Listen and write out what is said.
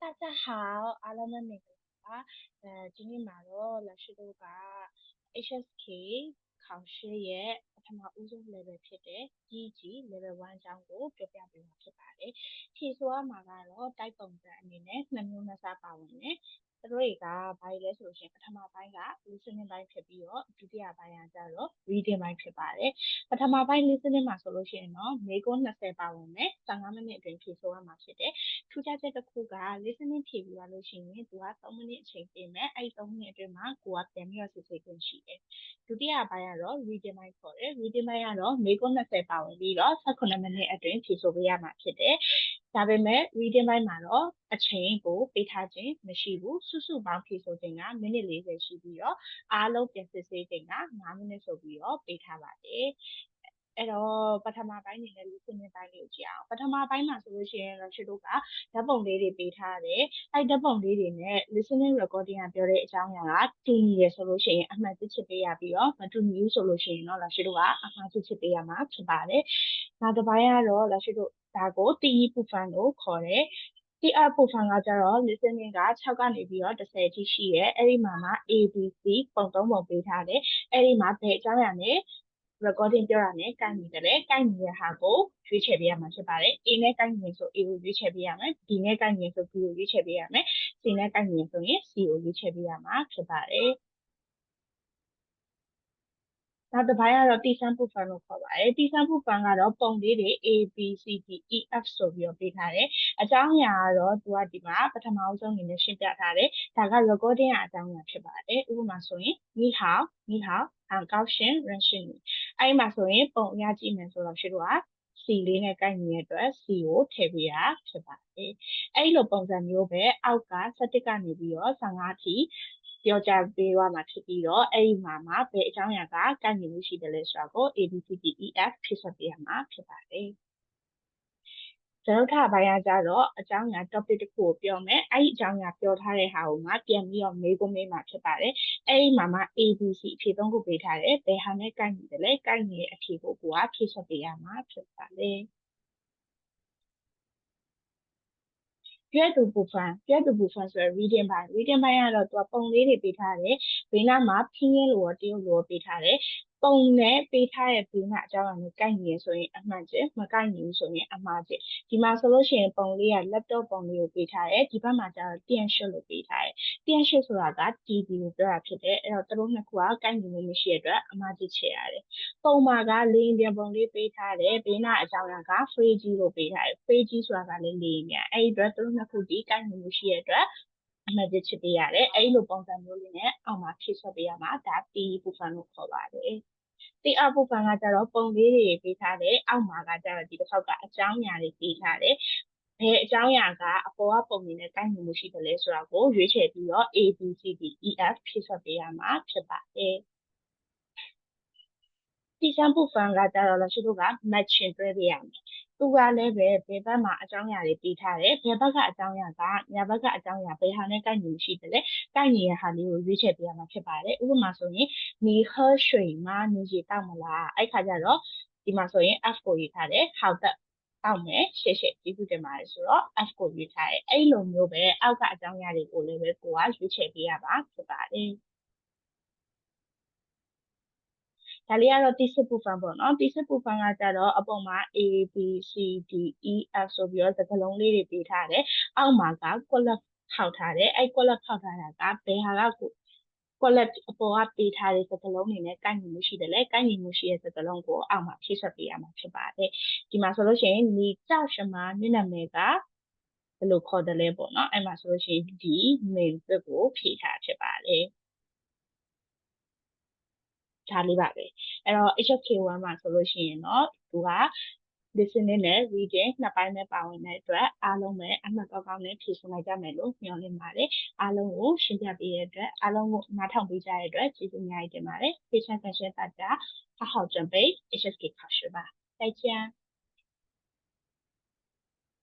大家好，阿拉们那个啊，今天嘛咯，老师都把 HSK 考试ရဲ့ပထမဦးဆုံး level ဖြစ်တဲ့ GG level 1အကြောင်းကိုပြောပြပေးမှာဖြစ်ပါတယ်။ဖြေဆိုရမှာကတော့တိုက်ပုံစံအနေနဲ့2မျိုးနှစ်စားပါဝင်တယ်။သူတို့တွေကဘာလဲဆိုလို့ရှိရင်ပထမပိုင်းက listening ပိုင်းဖြစ်ပြီးတော့ဒုတိယပိုင်းကကျတော့ reading ပိုင်းဖြစ်ပါတယ်။ပထမပိုင်း listening မှာဆိုလို့ရှိရင်တော့မေကွန်း20ပါဝင်မယ်။15မိနစ်အတွင်းဖြေဆိုရမှာဖြစ်တယ်။ထူးခြားချက်တစ်ခုက listening ဖြေပြီးသွားလို့ရှိရင်သူက3မိနစ်အချိန်ပေးမယ်အဲ့ဒီ3မိနစ်အတွင်းမှာကိုကပြန်ပြီးတော့စစ်ဆေးခွင့်ရှိတယ်ဒုတိယပိုင်းကတော့ reading ပိုင်းခေါ်တယ် reading ပိုင်းကတော့မေကွန်း20ပါဝင်ပြီးတော့18မိနစ်အတွင်းဖြေဆိုပေးရမှာဖြစ်တယ်ဒါပေမဲ့ reading ပိုင်းမှာတော့အချိန်ကိုပေးထားခြင်းမရှိဘူးစုစုပေါင်းဖြေဆိုခြင်းကမိနစ်40ရှိပြီးတော့အားလုံးပြန်စစ်ဆေးခြင်းက5မိနစ်ဆိုပြီးတော့ပေးထားပါတယ်အဲ့တော့ပထမပိုင်းနေနဲ့ listening ပိုင်းလေးကိုကြည့်အောင်ပထမပိုင်းမှာဆိုလို့ရှိရင်တော့ရှင်းတို့ကဓာတ်ပုံလေးတွေပေးထားတယ်အဲ့ဓာတ်ပုံလေးတွေနဲ့ listening recording ကပြောတဲ့အကြောင်းအရာကတူညီရဆိုလို့ရှိရင်အမှန်တစ်ချက်ပေးရပြီးတော့မတူညီဘူးဆိုလို့ရှိရင်တော့ရှင်းတို့ကအမှားတစ်ချက်ပေးရမှာဖြစ်ပါတယ်နောက်တစ်ပိုင်းကတော့ရှင်းတို့ဒါကိုတီးပူဖန်လို့ခေါ်တယ်ဒီအပူဖန်ကကြတော့ listening က6ကနေပြီးတော့10အထိရှိရဲအဲ့ဒီမှာ A B C ပုံ3ပုံပေးထားတယ်အဲ့ဒီမှာဘယ်အကြောင်းအရာနဲ့recording ပြောတာနဲ့ကိုက်ညီတယ်လေကိုက်ညီတဲ့ဟာကိုရွေးချယ်ပေးရမှာဖြစ်ပါတယ် A နဲ့ကိုက်ညီဆို A ကိုရွေးချယ်ပေးရမယ် B နဲ့ကိုက်ညီဆို B ကိုရွေးချယ်ပေးရမယ် C နဲ့ကိုက်ညီဆိုရင် C ကိုရွေးချယ်ပေးရမှာဖြစ်ပါတယ်နောက်တစ်ပိုင်းကတော့တီဆန်းပူဖန်လို့ခေါ်ပါတယ်တီဆန်းပူဖန်ကတော့ပုံလေးတွေ A B C D E F ဆိုပြီးတော့ပေးထားတယ်အကြောင်းအရာကတော့သူကဒီမှာပထမဆုံးအနေနဲ့ရှင်းပြထားတယ်ဒါက recording အကြောင်းအရာဖြစ်ပါတယ်ဥပမာဆိုရင်你好你好很高兴认识你အဲ့မှာဆိုရင်ပုံအရကြည့်မယ်ဆိုတော့ရှင်းတော့ C လေးနဲ့ကိုက်ညီတဲ့အတွက် C ကိုထည့်ပေးရဖြစ်ပါတယ်အဲ့လိုပုံစံမျိုးပဲအောက်က17ကနေပြီးတော့15အထိပြောကြပေးသွားမှာဖြစ်ပြီးတော့အဲ့ဒီမှာဘယ်အကြောင်းအရာကကိုက်ညီမှုရှိတယ်လဲဆိုတာကို A B C D E F ဖြစ်ဆက်ပေးရမှာဖြစ်ပါတယ်ဇရုထပိုင်းကကြတော့အကြောင်းအရာ topic တစ်ခုကိုပြောမယ်အဲ့ဒီအကြောင်းအရာပြောထားတဲ့ဟာကိုမှပြန်ပြီးတော့မေးခွန်းမေးမှာဖြစ်ပါတယ်အဲ့ဒီမှာ A B C အဖြေ3ခုပေးထားတယ်ဘယ်ဟာနဲ့ကိုက်ညီတယ်လဲကိုက်ညီတဲ့အဖြေကိုကိုကဖြည့်ဆွတ်ပေးရမှာဖြစ်ပါတယ်ရွက်သူပူဖန်ဆိုရယ် reading ပိုင်း reading ပိုင်းကတော့သူကပုံလေးတွေပေးထားတယ်ဘေးနားမှာဖင်းရင်းလိုရောတရုပ်လိုရောပေးထားတယ်ပုံနဲ့ပေးထားတဲ့ဘေးနားအကြောင်းအရာနဲ့ကိုက်ညီရဆိုရင်အမှန်ကျမကိုက်ညီဘူးဆိုရင်အမှားကျဒီမှာဆိုလို့ရှိရင်ပုံလေးက laptop ပုံလေးကိုပေးထားတယ်ဒီဘက်မှာကျတော့电视လို့ပေးထားတယ်电视ဆိုတာက TV ကိုပြောတာဖြစ်တယ်အဲ့တော့သူတို့နှစ်ခုကကိုက်ညီမှုမရှိတဲ့အတွက်အမှားကျချေရတယ်ပုံမှာကလေရင်ပြန်ပုံလေးပေးထားတယ်ဘေးနားအကြောင်းအရာက free ကြီးလို့ပေးထားတယ် free ကြီးဆိုတာကလည်းလေရင်ပြန်အဲ့ဒီအတွက်သူတို့နှစ်ခုဒီကိုက်ညီမှုရှိတဲ့အတွက်အမှတ်ချစ်ပေးရတယ်အဲ့လိုပုံစံမျိုးလေးနဲ့အောက်မှာဖြည့်ဆွတ်ပေးရမှာဒါတီးပူဖန်လို့ခေါ်ပါတယ်တီအပူဖန်ကကြတော့ပုံလေးတွေပေးထားတယ်အောက်မှာကကြတော့ဒီတစ်ခေါက်ကအကြောင်းအရာတွေပေးထားတယ်ဘယ်အကြောင်းအရာကအပေါ်ကပုံနေနဲ့ကိုက်ညီမှုရှိတယ်လဲဆိုတာကိုရွေးချယ်ပြီးတော့ A B C D E F ဖြည့်ဆွတ်ပေးရမှာဖြစ်ပါတယ်တီချမ်းပူဖန်ကကြတော့လည်းသူတို့က matching တွဲပေးရမယ်သူကလည်းပဲဘယ်ဘက်မှာအကြောင်းအရာတွေပေးထားတယ်ဘယ်ဘက်ကအကြောင်းအရာကညာဘက်ကအကြောင်းအရာဘယ်ဟာနဲ့ကိုက်ညီရှိတယ်လဲကိုက်ညီတဲ့ဟာလေးကိုရွေးချယ်ပေးရမှာဖြစ်ပါတယ်ဥပမာဆိုရင်你喝水吗你ရေတောက်မလားအဲ့ခါကျတော့ဒီမှာဆိုရင် F ကိုရေးထားတယ်好的တောက်မယ်ရှေ့ကျေးဇူးတင်ပါတယ်ဆိုတော့ F ကိုရွေးထားတယ်အဲ့လိုမျိုးပဲအောက်ကအကြောင်းအရာတွေကိုလည်းပဲကိုကရွေးချယ်ပေးရပါဖြစ်ပါတယ်ဒါလေးကတော့တိစစ်ပူဖန်ပေါ့နော်တိစစ်ပူဖန်ကကြတော့အပေါ်မှာ A B C D E F ဆိုပြီးတော့စကားလုံးလေးတွေပေးထားတယ်အောက်မှာက column ထောက်ထားတယ်အဲ့ column ထောက်ထားတာကဘယ်ဟာကကို column အပေါ်ကပေးထားတဲ့စကားလုံးတွေနဲ့ကိုက်ညီမှုရှိတယ်လေကိုက်ညီမှုရှိတဲ့စကားလုံးကိုအောက်မှာဖြည့်ဆွတ်ပေးရမှာဖြစ်ပါတယ်ဒီမှာဆိုလို့ရှိရင်你叫什么မျက်နှာမဲကဘယ်လိုခေါ်တယ်လဲပေါ့နော်အဲ့မှာဆိုလို့ရှိရင်ဒီ名字ကိုဖြည့်ထားဖြစ်ပါတယ်ဒါလေးပါပဲအဲ့တော့ HFK1 မှာဆိုလို့ရှိရင်တော့သူက listening နဲ့ reading နှစ်ပိုင်းပဲပါဝင်တဲ့အတွက်အားလုံးပဲအမှတ်ကောင်းနဲ့ဖြေဆိုနိုင်ကြမယ်လို့မျှော်လင့်ပါတယ်အားလုံးကိုရှင်းပြပေးတဲ့အတွက်အားလုံးကိုနားထောင်ပေးကြတဲ့အတွက်ကျေးဇူးအများကြီးတင်ပါတယ်非常感谢大家好好准备 HFK 考试吧再见